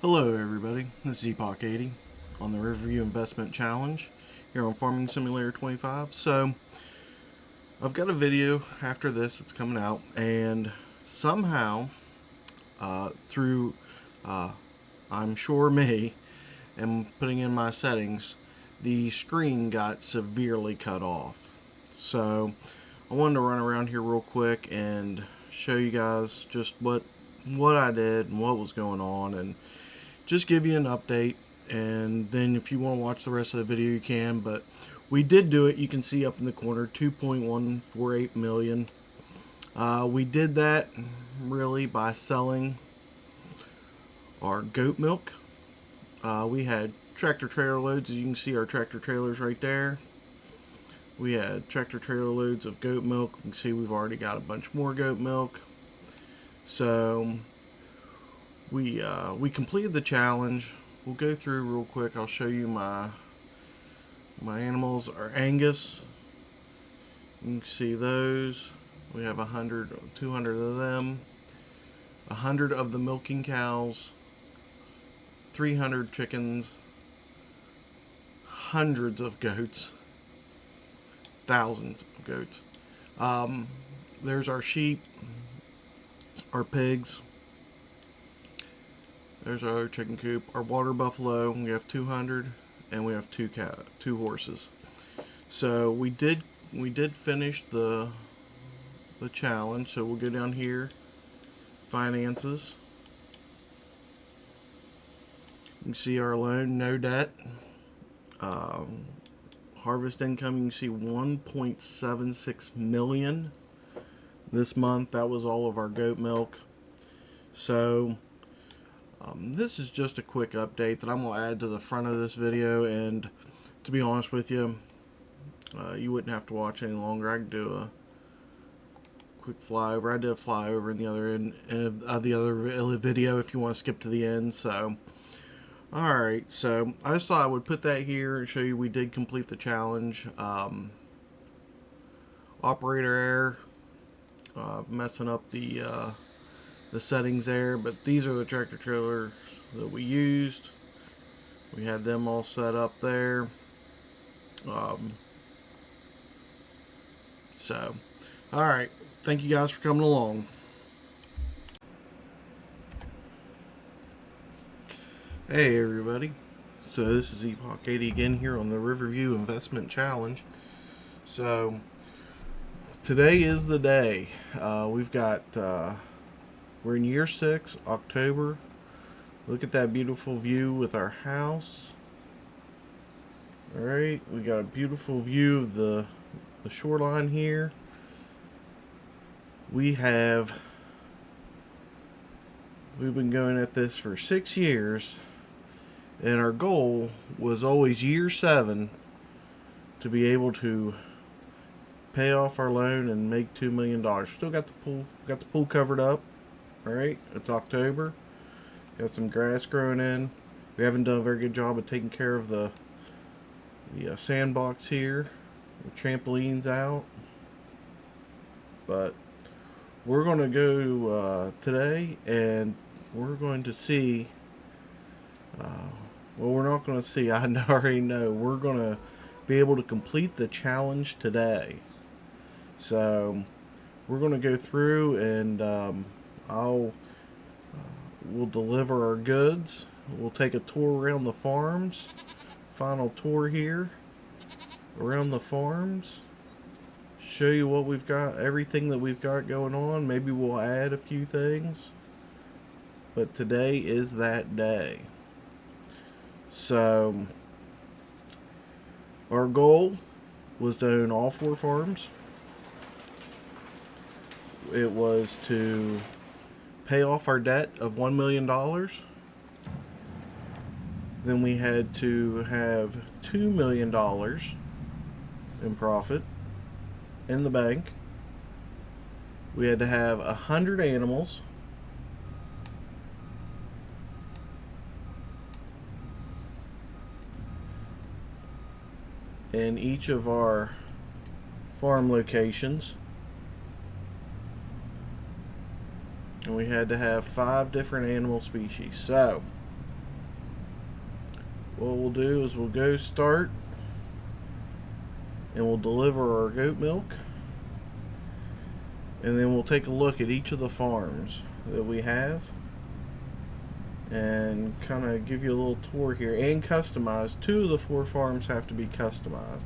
Hello everybody, this is Ep11 on the Riverview Investment Challenge here on Farming Simulator 25. So, I've got a video after this that's coming out, and somehow, through, I'm sure me, and putting in my settings, the screen got severely cut off. So, I wanted to run around here real quick and show you guys just what I did and what was going on, and just give you an update. And then if you want to watch the rest of the video, you can. But we did do it. You can see up in the corner, 2.148 million. We did that really by selling our goat milk. We had tractor trailer loads. As you can see, our tractor trailers right there. We had tractor trailer loads of goat milk. You can see we've already got a bunch more goat milk. So we completed the challenge. We'll go through real quick. I'll show you my animals. Our Angus, you can see those. We have 100, 200 of them. 100 of the milking cows. 300 chickens. Hundreds of goats. Thousands of goats. There's our sheep. Our pigs. There's our chicken coop. Our water buffalo, we have 200, and we have two horses. So we did finish the challenge. So we'll go down here, finances. You can see our loan, no debt. Harvest income, you can see 1.76 million this month. That was all of our goat milk. So this is just a quick update that I'm going to add to the front of this video, and to be honest with you, you wouldn't have to watch any longer. I could do a quick flyover. I did a flyover in the other end of the other video if you want to skip to the end. So, alright, so I just thought I would put that here and show you we did complete the challenge. Operator error, messing up the settings there, but these are the tractor trailers that we used. We had them all set up there. So, alright, thank you guys for coming along. Hey everybody, so this is Ep11 again here on the Riverview Investment Challenge. So, today is the day. We've got we're in year 6, October. Look at that beautiful view with our house. Alright, we got a beautiful view of the shoreline here. We've been going at this for 6 years, and our goal was always year 7 to be able to pay off our loan and make $2 million. Still got the pool covered up. Alright, it's October. Got some grass growing in. We haven't done a very good job of taking care of the sandbox here. The trampoline's out. But we're going to go today, and we're going to see, well, we're not going to see, I already know, we're going to be able to complete the challenge today. So we're going to go through, and we'll deliver our goods. We'll take a tour around the farms. Final tour here around the farms. Show you what we've got, everything that we've got going on. Maybe we'll add a few things. But today is that day. So our goal was to own all 4 farms. It was to pay off our debt of $1 million. Then we had to have $2 million in profit in the bank. We had to have 100 animals. In each of our farm locations. And we had to have 5 different animal species. So what we'll do is we'll go start and we'll deliver our goat milk, and then we'll take a look at each of the farms that we have and kind of give you a little tour here, and customize. 2 of the 4 farms have to be customized,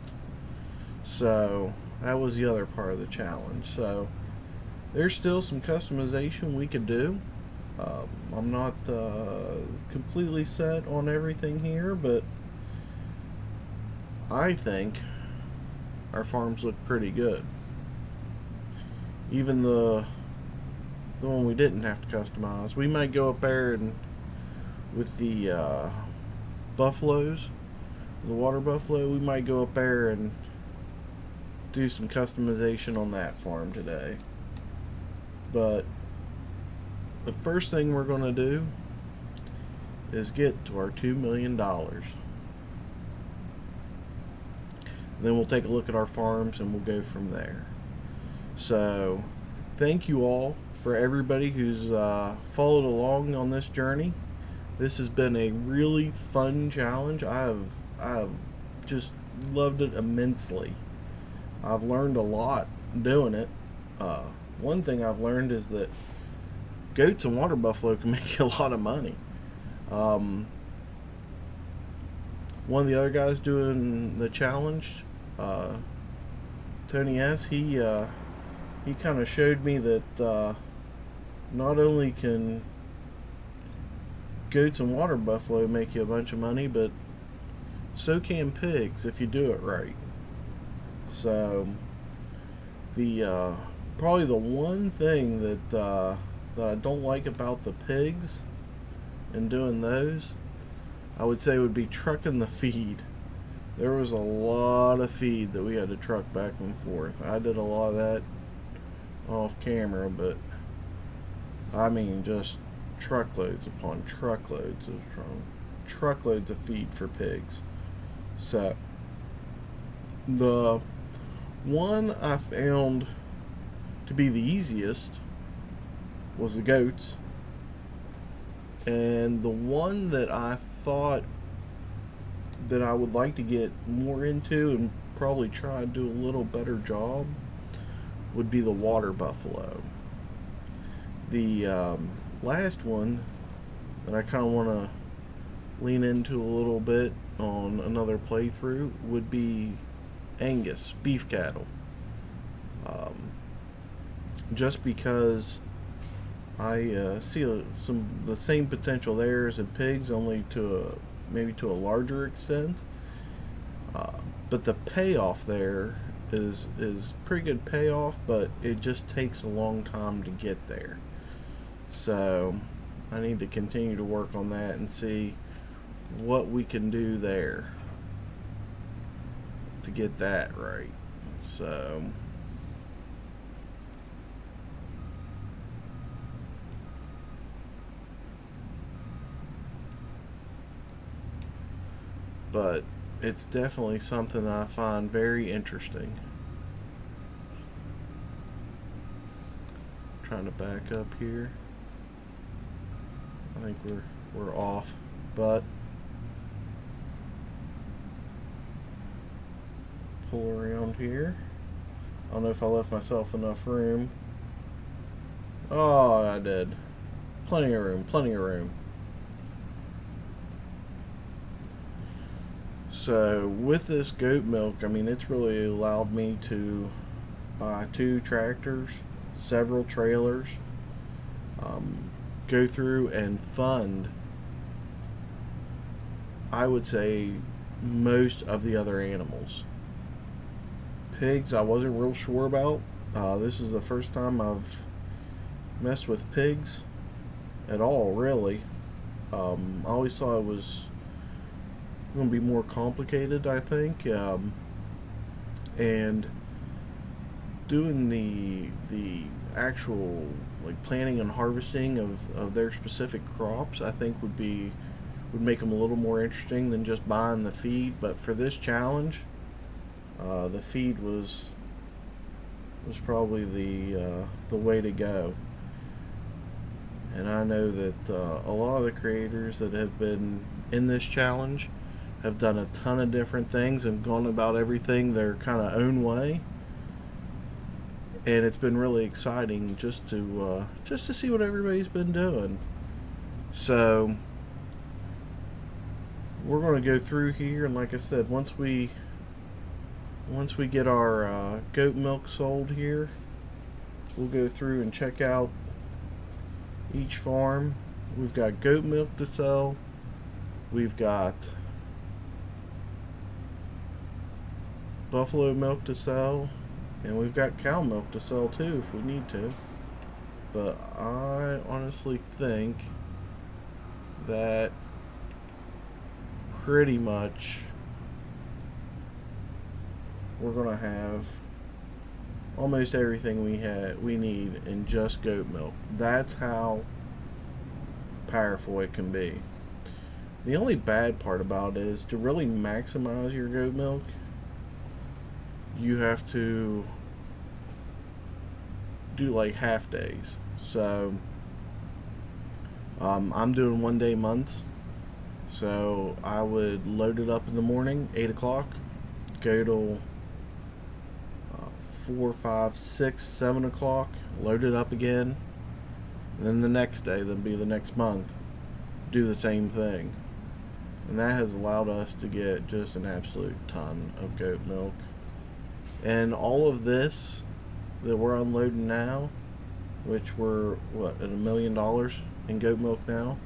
so that was the other part of the challenge. So there's still some customization we could do. I'm not completely set on everything here, but I think our farms look pretty good. Even the one we didn't have to customize. We might go up there and with the buffaloes, the water buffalo, we might go up there and do some customization on that farm today. But the first thing we're going to do is get to our $2 million. Then we'll take a look at our farms and we'll go from there. So thank you all for everybody who's followed along on this journey. This has been a really fun challenge. I've just loved it immensely. I've learned a lot doing it. One thing I've learned is that goats and water buffalo can make you a lot of money. One of the other guys doing the challenge, Tony S., he kind of showed me that not only can goats and water buffalo make you a bunch of money, but so can pigs if you do it right. So the probably the one thing that I don't like about the pigs and doing those, I would say, would be trucking the feed. There was a lot of feed that we had to truck back and forth. I did a lot of that off camera, but I mean just truckloads upon truckloads of feed for pigs. So the one I found to be the easiest was the goats, and the one that I thought that I would like to get more into and probably try and do a little better job would be the water buffalo. The last one that I kind of want to lean into a little bit on another playthrough would be Angus, beef cattle. Just because I see the same potential there as in pigs, only maybe to a larger extent. But the payoff there is pretty good payoff, but it just takes a long time to get there. So I need to continue to work on that and see what we can do there to get that right. So but it's definitely something that I find very interesting. I'm trying to back up here. I think we're off, but pull around here. I don't know if I left myself enough room. Oh, I did. Plenty of room. So with this goat milk, I mean, it's really allowed me to buy 2 tractors, several trailers, go through and fund, I would say, most of the other animals. Pigs, I wasn't real sure about. This is the first time I've messed with pigs at all, really. I always thought it was going to be more complicated, I think, and doing the actual planting and harvesting of their specific crops, I think would make them a little more interesting than just buying the feed. But for this challenge, the feed was probably the way to go. And I know that a lot of the creators that have been in this challenge have done a ton of different things and gone about everything their kind of own way. And it's been really exciting just to see what everybody's been doing. So we're going to go through here, and like I said, once we get our goat milk sold here, we'll go through and check out each farm. We've got goat milk to sell. We've got buffalo milk to sell. And we've got cow milk to sell too if we need to. But I honestly think that pretty much we're going to have almost everything we need in just goat milk. That's how powerful it can be. The only bad part about it is to really maximize your goat milk, you have to do like half days. So I'm doing 1 day months. So I would load it up in the morning, 8 o'clock, go till 4, 5, 6, 7 o'clock, load it up again, and then the next day, then be the next month, do the same thing. And that has allowed us to get just an absolute ton of goat milk. And all of this that we're unloading now, which we're at $1 million in goat milk now,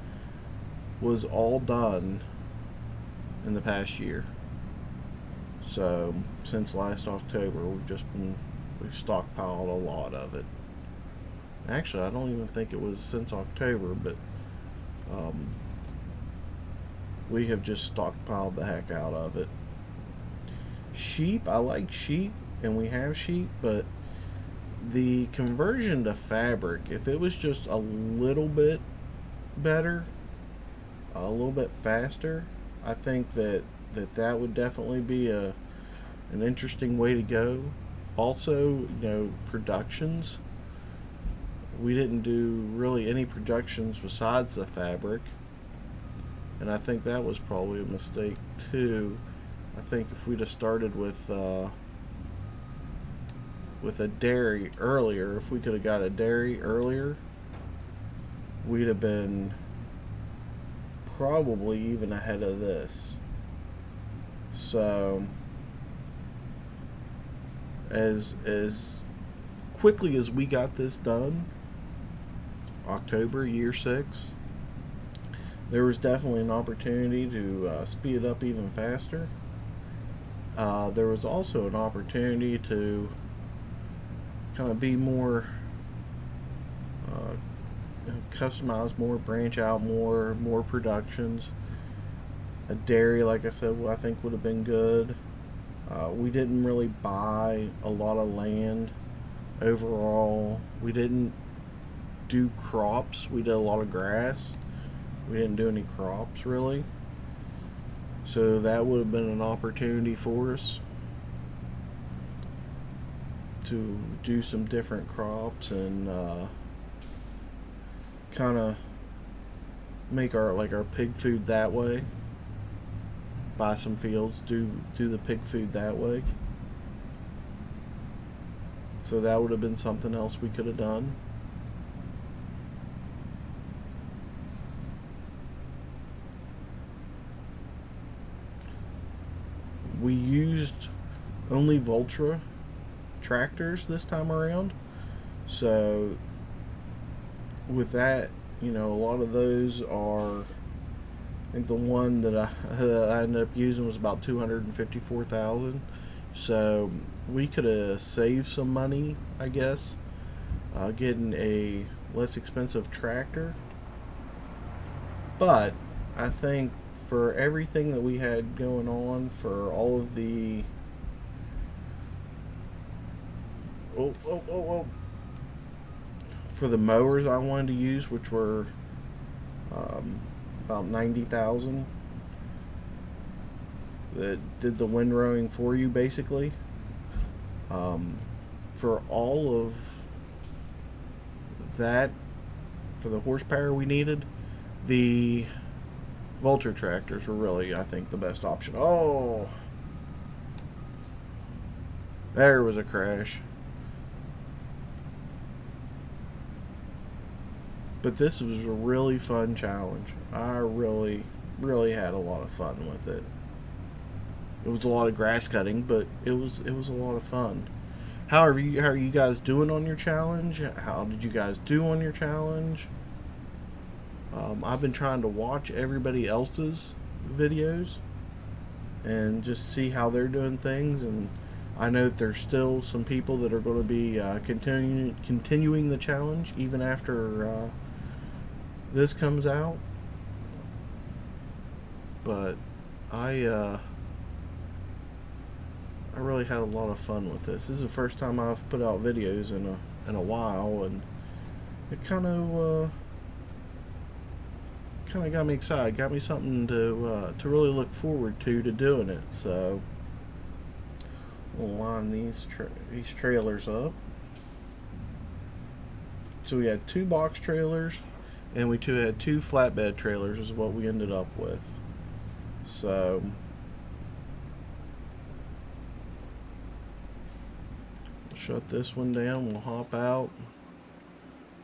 was all done in the past year. So since last October, we've stockpiled a lot of it. Actually, I don't even think it was since October, but we have just stockpiled the heck out of it. Sheep, I like sheep, and we have sheep, but the conversion to fabric, if it was just a little bit better, a little bit faster, I think that would definitely be an interesting way to go. Also, productions. We didn't do really any productions besides the fabric, and I think that was probably a mistake too. I think if we'd have started with a dairy earlier, if we could have got a dairy earlier, we'd have been probably even ahead of this. So as quickly as we got this done, October, year 6, there was definitely an opportunity to speed it up even faster. There was also an opportunity to kind of be more customize more, branch out more productions. A dairy, like I said, I think would have been good. We didn't really buy a lot of land overall. We didn't do crops. We did a lot of grass. We didn't do any crops really. So that would have been an opportunity for us to do some different crops and kind of make our pig food that way. Buy some fields, do the pig food that way. So that would have been something else we could have done. We used only Voltra tractors this time around. So with that, a lot of those are, I think the one that I ended up using was about $254,000. So we could have saved some money, I guess, getting a less expensive tractor. But I think for everything that we had going on, for all of the for the mowers I wanted to use, which were about $90,000, that did the windrowing for you basically. For all of that, for the horsepower we needed, the Vulture tractors are really, I think, the best option. Oh! There was a crash. But this was a really fun challenge. I really had a lot of fun with it. It was a lot of grass cutting, but it was a lot of fun. How are you guys doing on your challenge? How did you guys do on your challenge? I've been trying to watch everybody else's videos and just see how they're doing things, and I know that there's still some people that are going to be continuing the challenge even after this comes out. But I really had a lot of fun with this. This is the first time I've put out videos in a while, and it kind of got me excited, got me something to really look forward to doing it. So we'll line these trailers up. So we had 2 box trailers, and we had 2 flatbed trailers is what we ended up with. So we'll shut this one down, we'll hop out,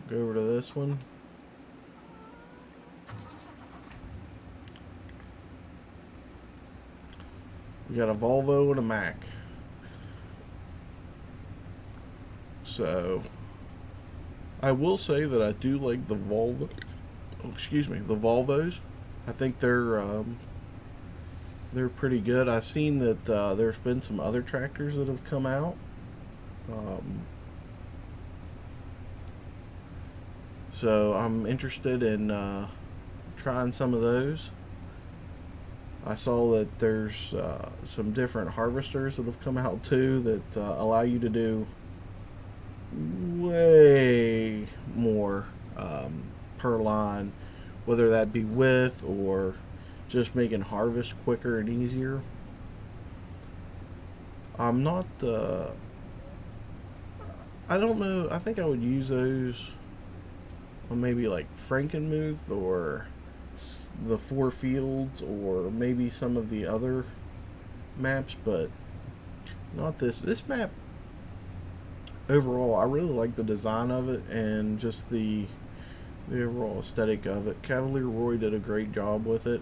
go over to this one. We got a Volvo and a Mack. So I will say that I do like the Volvo. Oh, excuse me, the Volvos. I think they're pretty good. I've seen that there's been some other tractors that have come out. So I'm interested in trying some of those. I saw that there's some different harvesters that have come out too that allow you to do way more per line, whether that be width or just making harvest quicker and easier. I'm not I don't know, I think I would use those on maybe like Frankenmuth or the 4 Fields or maybe some of the other maps, but not this map. Overall, I really like the design of it and just the overall aesthetic of it. Cavalier Roy did a great job with it,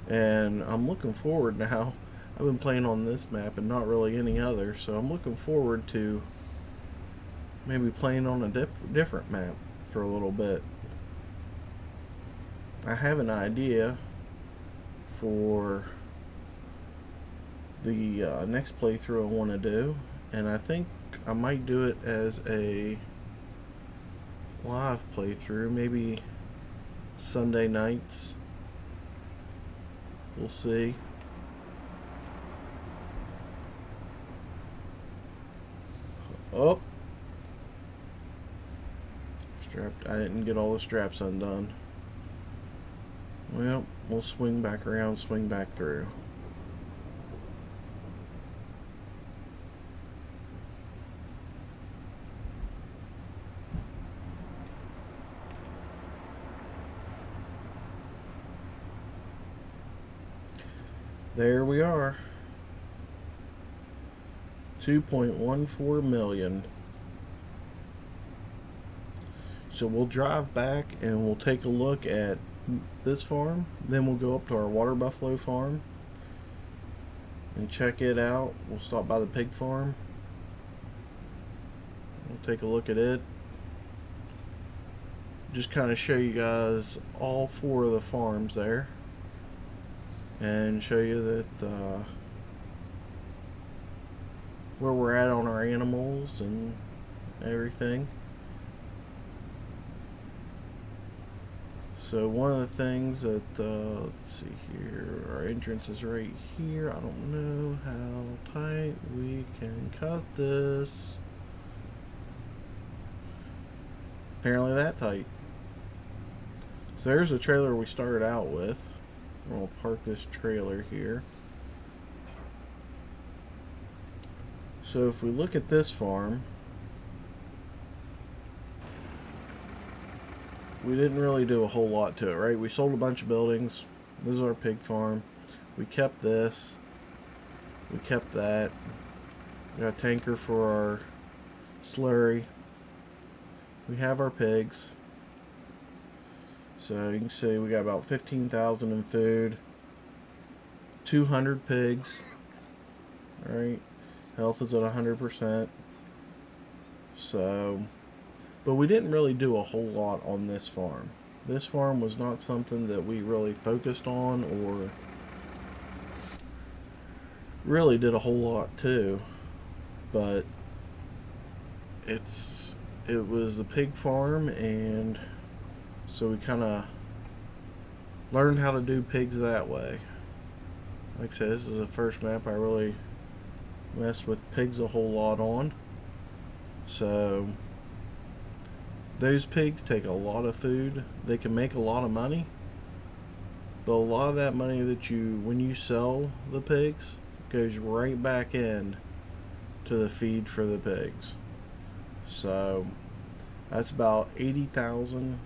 and I'm looking forward now. I've been playing on this map and not really any other, so I'm looking forward to maybe playing on a different map for a little bit. I have an idea for the next playthrough I want to do, and I think I might do it as a live playthrough, maybe Sunday nights. We'll see. Oh, I didn't get all the straps undone. Well, we'll swing back around, swing back through. There we are. 2.14 million. So we'll drive back and we'll take a look at this farm, then we'll go up to our water buffalo farm and check it out. We'll stop by the pig farm, we'll take a look at it, just kind of show you guys all 4 of the farms there and show you that where we're at on our animals and everything. So one of the things that, let's see here, our entrance is right here. I don't know how tight we can cut this. Apparently that tight. So there's the trailer we started out with. We'll park this trailer here. So if we look at this farm, we didn't really do a whole lot to it, right? We sold a bunch of buildings. This is our pig farm. We kept this. We kept that. We got a tanker for our slurry. We have our pigs. So you can see we got about 15,000 in food. 200 pigs. Alright. Health is at 100%. So, but we didn't really do a whole lot on this farm. This farm was not something that we really focused on or really did a whole lot to. But it was a pig farm, and so we kind of learned how to do pigs that way. Like I said, this is the first map I really messed with pigs a whole lot on. So those pigs take a lot of food. They can make a lot of money, but a lot of that money that when you sell the pigs, goes right back in to the feed for the pigs. So that's about $80,000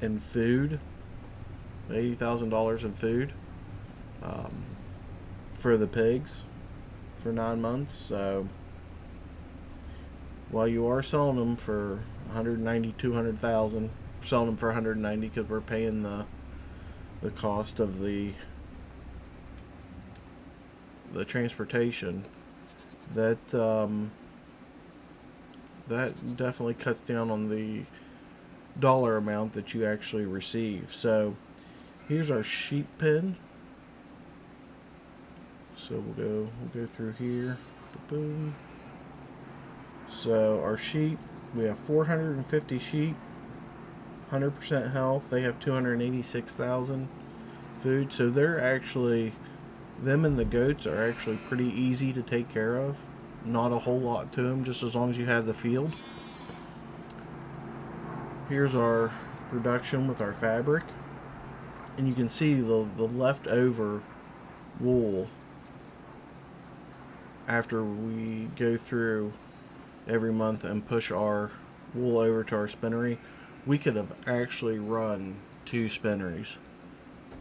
in food, $80,000 in food for the pigs for 9 months. So while you are selling them for 190, 200,000, selling them for 190 because we're paying the cost of the transportation. That definitely cuts down on the dollar amount that you actually receive. So here's our sheep pen. So we'll go through here. Boom. So our sheep, we have 450 sheep, 100% health. They have 286,000 food. So they're actually, them and the goats are actually pretty easy to take care of. Not a whole lot to them, just as long as you have the field. Here's our production with our fabric. And you can see the leftover wool after we go through every month and push our wool over to our spinnery. We could have actually run 2 spinneries,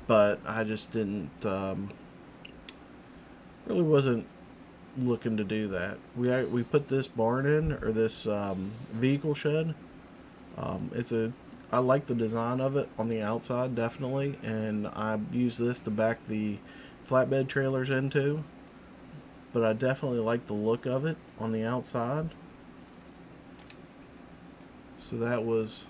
but I just didn't, really wasn't looking to do that. We put this barn in, or this vehicle shed. I like the design of it on the outside, definitely, and I use this to back the flatbed trailers into. But I definitely like the look of it on the outside. So that was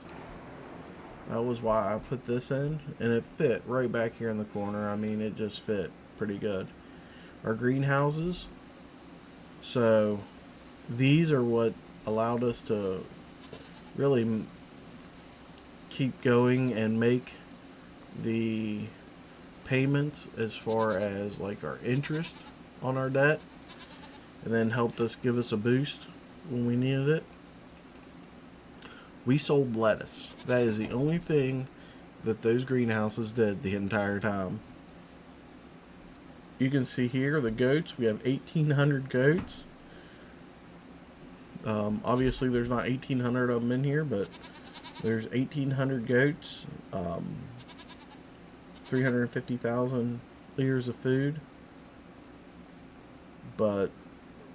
why I put this in, and it fit right back here in the corner. I mean, it just fit pretty good. Our greenhouses. So these are what allowed us to really keep going and make the payments as far as like our interest on our debt, and then helped us give us a boost when we needed it. We sold lettuce. That is the only thing that those greenhouses did the entire time. You can see here the goats. We have 1,800 goats. Obviously there's not 1,800 of them in here, but there's 1,800 goats, 350,000 liters of food. But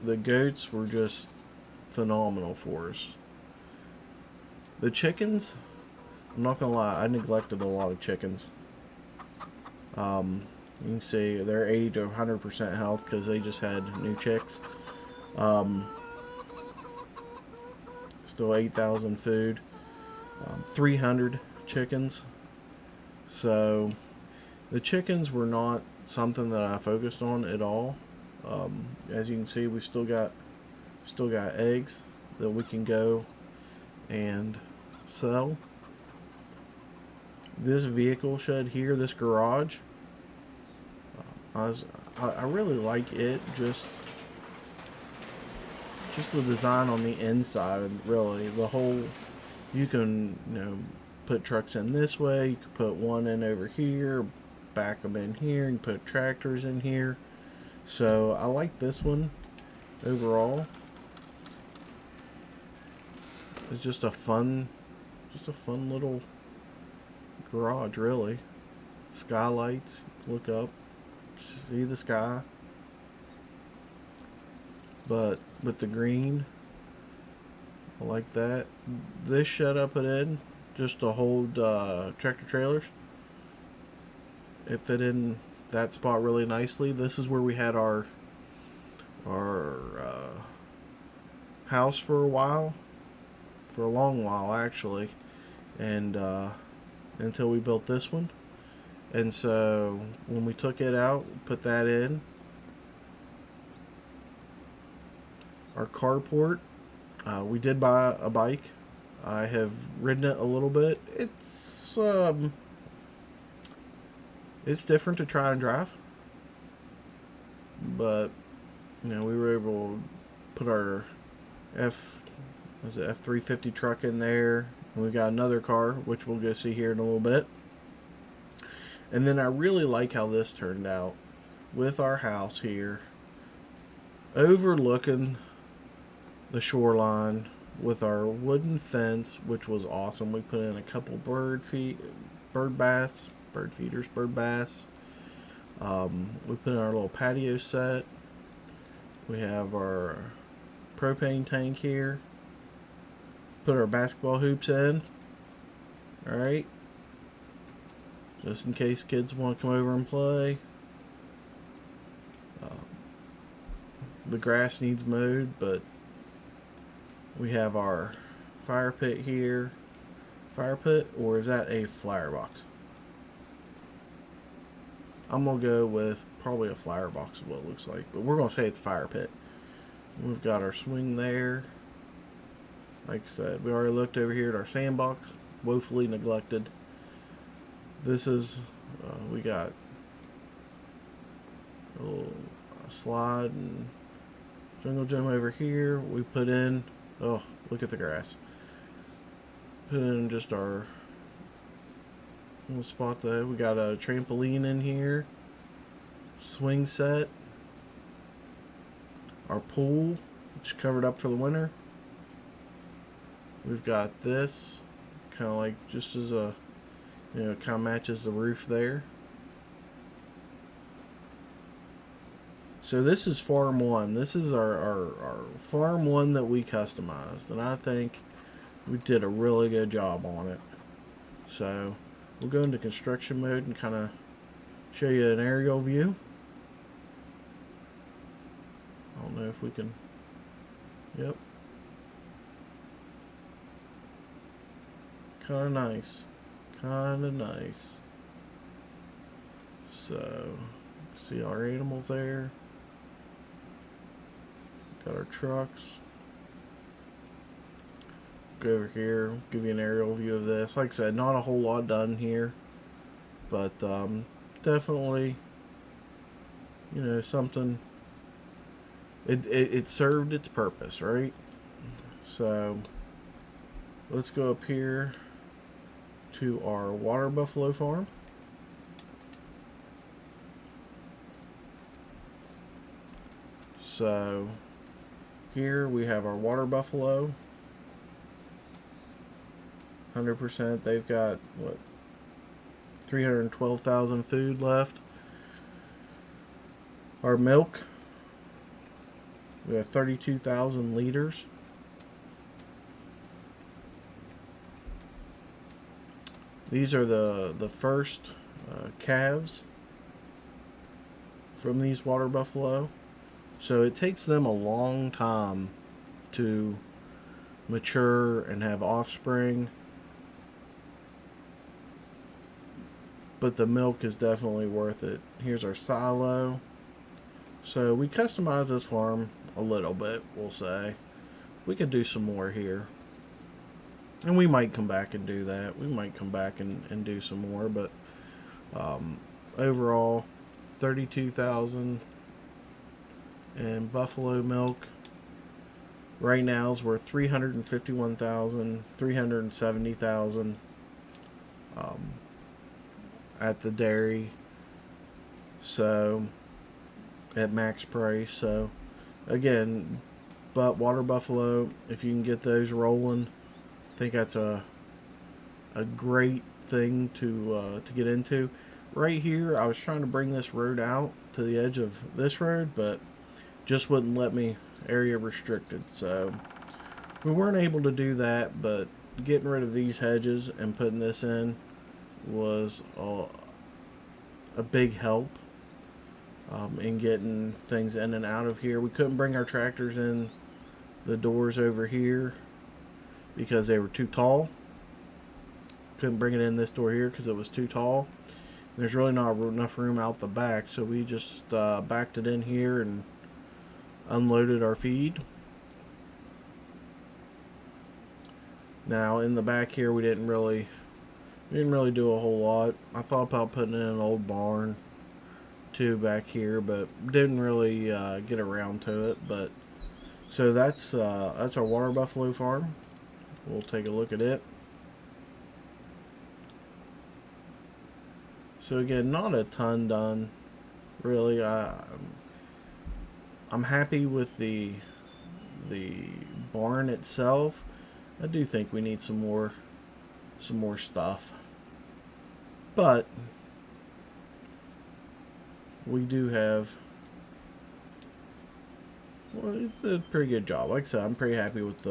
the goats were just phenomenal for us. The chickens, I'm not gonna lie, I neglected a lot of chickens. You can see they're 80 to 100% health because they just had new chicks. Still 8,000 food, 300 chickens. So the chickens were not something that I focused on at all. As you can see, we still got eggs that we can go and sell. This vehicle shed here, this garage, I really like it. Just the design on the inside. Really, the whole, you can put trucks in this way. You can put one in over here, back them in here, and put tractors in here. So I like this one overall. It's just a fun little garage, really. Skylights, look up, see the sky. But with the green, I like that. This shed I put in just to hold tractor trailers. It fit in that spot really nicely. This is where we had our house for a while, for a long while actually, and until we built this one. And so when we took it out, put that in. Our carport, we did buy a bike. I have ridden it a little bit. It's different to try and drive, but we were able to put our F350 truck in there, and we got another car, which we'll go see here in a little bit. And then I really like how this turned out with our house here, overlooking the shoreline with our wooden fence, which was awesome. We put in a couple bird feeders. We put in our little patio set. We have our propane tank here. Put our basketball hoops in. Alright. Just in case kids want to come over and play. The grass needs mowed, but we have our fire pit here. Fire pit, or is that a flower box? I'm going to go with probably a flower box is what it looks like, but we're going to say it's a fire pit. We've got our swing there. Like I said, we already looked over here at our sandbox, woefully neglected. This is, we got a little slide and jungle gym over here. We put in, oh, look at the grass. Put in just our little spot there. We got a trampoline in here, swing set, our pool, which is covered up for the winter. We've got this, kind of like just as a, kind of matches the roof there. So this is Farm 1. This is our Farm 1 that we customized, and I think we did a really good job on it. So we'll go into construction mode and kind of show you an aerial view. I don't know if we can, yep. Kind of nice. Kind of nice. So, see our animals there. Got our trucks. Go over here, give you an aerial view of this. Like I said, not a whole lot done here, but definitely, something. It served its purpose, right? So, let's go up here to our water buffalo farm. So here we have our water buffalo, 100%. They've got what, 312,000 food left. Our milk, we have 32,000 liters. These are the first calves from these water buffalo. So it takes them a long time to mature and have offspring. But the milk is definitely worth it. Here's our silo. So we customized this farm a little bit, we'll say. We could do some more here. And we might come back and do that. We might come back and do some more. But overall, 32,000 in buffalo milk. Right now is worth 351,000, 370,000 at the dairy. So at max price. So again, but water buffalo, if you can get those rolling, I think that's a a great thing to get into. Right here, I was trying to bring this road out to the edge of this road, but just wouldn't let me, area restricted. So we weren't able to do that, but getting rid of these hedges and putting this in was a big help in getting things in and out of here. We couldn't bring our tractors in the doors over here because they were too tall. Couldn't bring it in this door here because it was too tall. There's really not enough room out the back, so we just backed it in here and unloaded our feed. Now in the back here, we didn't really do a whole lot. I thought about putting in an old barn too back here, but didn't really get around to it. But so that's our water buffalo farm. We'll take a look at it. So again, not a ton done, really. I'm happy with the barn itself. I do think we need some more stuff, but we do have, well, it's a pretty good job. Like I said, I'm pretty happy with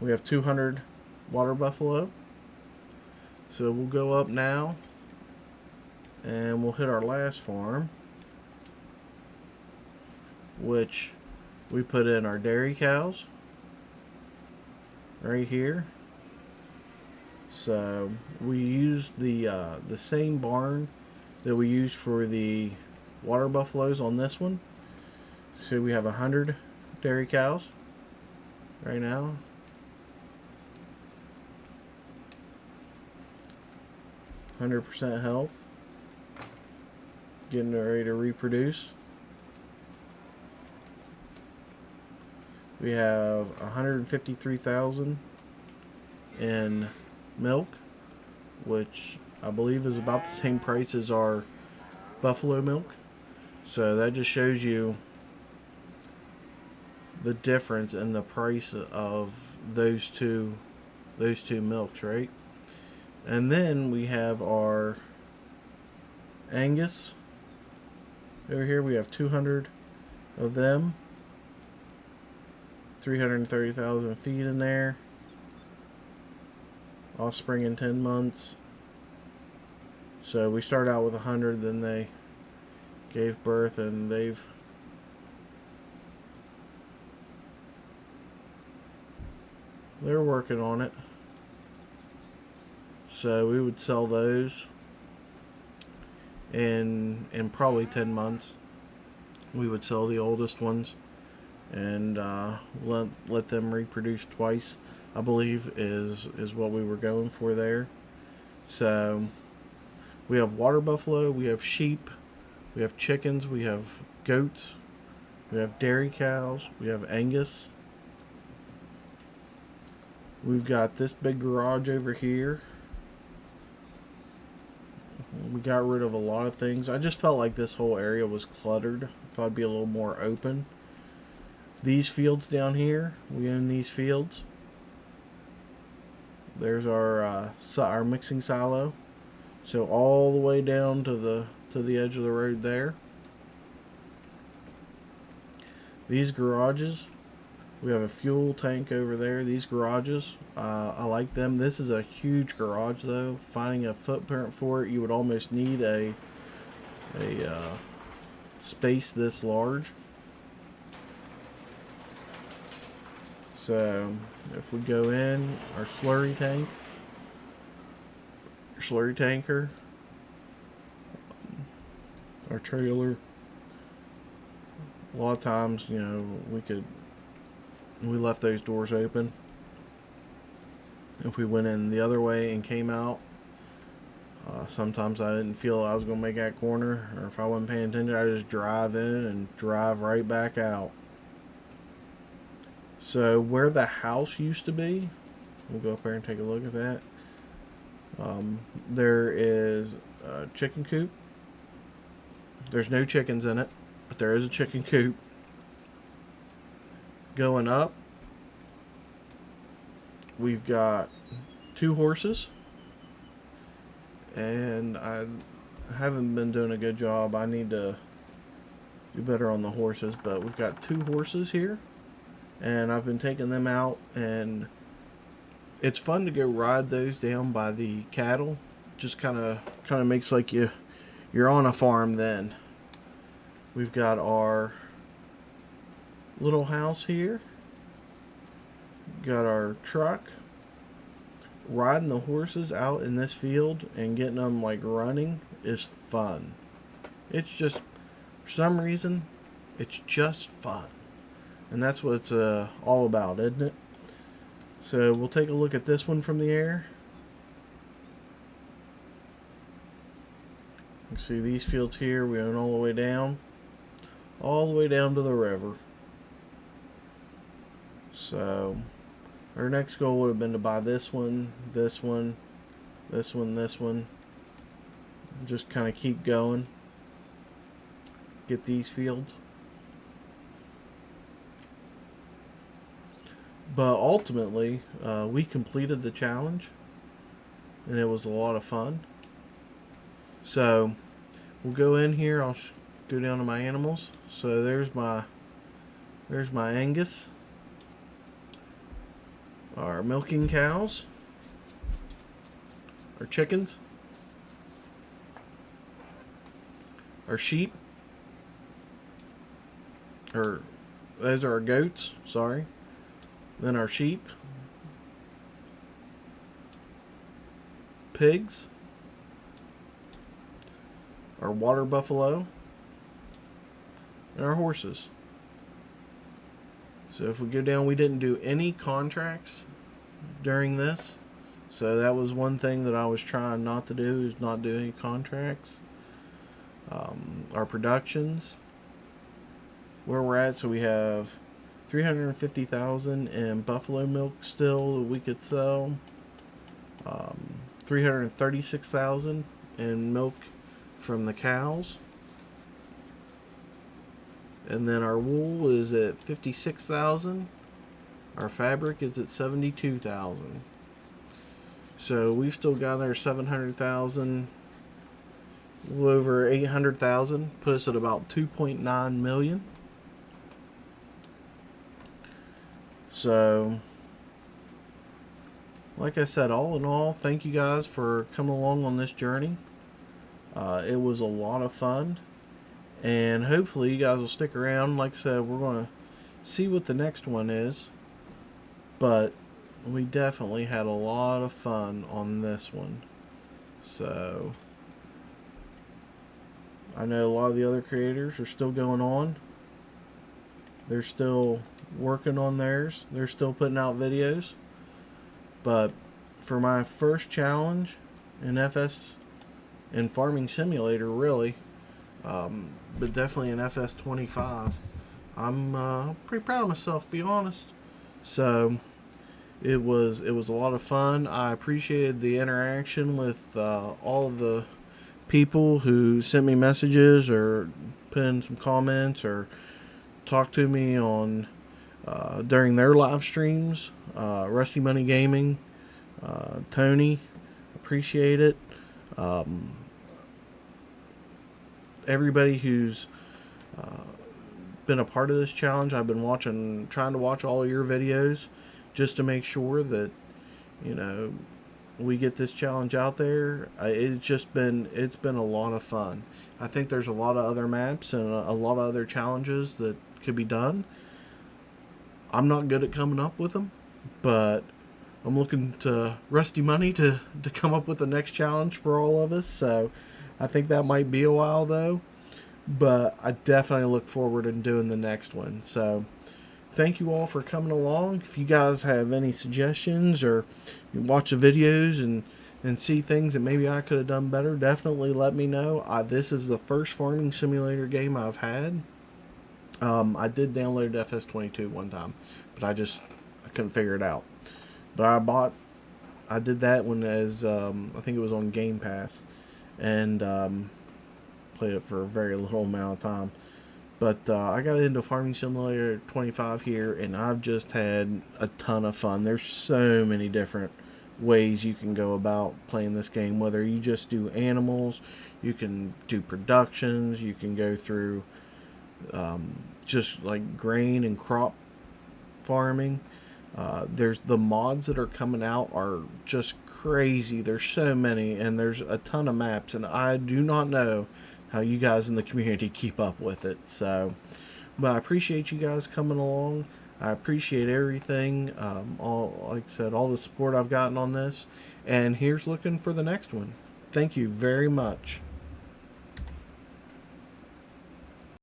we have 200 water buffalo. So we'll go up now and we'll hit our last farm, which we put in our dairy cows right here. So we used the same barn that we used for the water buffaloes on this one. So we have 100 dairy cows right now. %, health, getting ready to reproduce. We have 153,000 in milk, which I believe is about the same price as our buffalo milk. So that just shows you the difference in the price of those two milks, right? And then we have our Angus over here. We have 200 of them, 330,000 feet in there. Offspring in 10 months. So we start out with 100, then they gave birth, and they're working on it. So we would sell those in probably 10 months. We would sell the oldest ones and let them reproduce twice, I believe is what we were going for there. So we have water buffalo, we have sheep, we have chickens, we have goats, we have dairy cows, we have Angus. We've got this big garage over here. We got rid of a lot of things. I just felt like this whole area was cluttered. I thought it'd be a little more open. These fields down here, we own these fields. There's our mixing silo. So all the way down to the edge of the road there. These garages, we have a fuel tank over there. These garages, I like them. This is a huge garage though. Finding a footprint for it, you would almost need a space this large. So if we go in, our slurry tanker, our trailer. A lot of times, you know, we left those doors open. If we went in the other way and came out, sometimes I didn't feel I was going to make that corner, or if I wasn't paying attention, I just drive in and drive right back out. So where the house used to be, we'll go up there and take a look at that. There is a chicken coop. There's no chickens in it, but there is a chicken coop. Going up, we've got 2 horses, and I haven't been doing a good job. I need to do better on the horses, but we've got 2 horses here, and I've been taking them out, and it's fun to go ride those down by the cattle. Just kind of makes like you're on a farm then. We've got our little house here. Got our truck. Riding the horses out in this field and getting them like running is fun. It's just, for some reason, it's just fun. And that's what it's all about, isn't it? So we'll take a look at this one from the air. You can see these fields here. We went all the way down to the river. So our next goal would have been to buy this one, this one, this one, this one. Just kind of keep going. Get these fields. But ultimately, we completed the challenge, and it was a lot of fun. So we'll go in here. I'll go down to my animals. So there's my Angus, our milking cows, our chickens, our sheep, or those are our goats. Sorry. Then our sheep, pigs, our water buffalo, and our horses. So if we go down, we didn't do any contracts during this. So that was one thing that I was trying not to do, is not do any contracts. Our productions, where we're at, so we have 350,000 in buffalo milk still that we could sell. 336,000 in milk from the cows. And then our wool is at 56,000. Our fabric is at 72,000. So we've still got our 700,000, a little over 800,000, put us at about 2.9 million. So, like I said, all in all, thank you guys for coming along on this journey. It was a lot of fun, and hopefully you guys will stick around. Like I said, we're going to see what the next one is, but we definitely had a lot of fun on this one. So, I know a lot of the other creators are still going on. They're still working on theirs. They're still putting out videos. But for my first challenge in Farming Simulator, really, but definitely in FS25, I'm pretty proud of myself, to be honest. So it was a lot of fun. I appreciated the interaction with all of the people who sent me messages or put in some comments or talked to me on during their live streams. Rusty Money Gaming, Tony, appreciate it. Everybody who's been a part of this challenge, I've been trying to watch all of your videos just to make sure that, you know, we get this challenge out there. It's been a lot of fun. I think there's a lot of other maps and a lot of other challenges that could be done. I'm not good at coming up with them, but I'm looking to Rusty Money to come up with the next challenge for all of us. So I think that might be a while though, but I definitely look forward to doing the next one. So thank you all for coming along. If you guys have any suggestions or you watch the videos and see things that maybe I could have done better, definitely let me know. This is the first farming simulator game I've had. I did download FS22 one time, but I couldn't figure it out. But I did that one as I think it was on Game Pass, and played it for a very little amount of time. But I got into Farming Simulator 25 here, and I've just had a ton of fun. There's so many different ways you can go about playing this game. Whether you just do animals, you can do productions, you can go through just like grain and crop farming. There's the mods that are coming out are just crazy. There's so many, and there's a ton of maps, and I do not know how you guys in the community keep up with it. So, but I appreciate you guys coming along. I appreciate everything. All, like I said, all the support I've gotten on this, and here's looking for the next one. Thank you very much.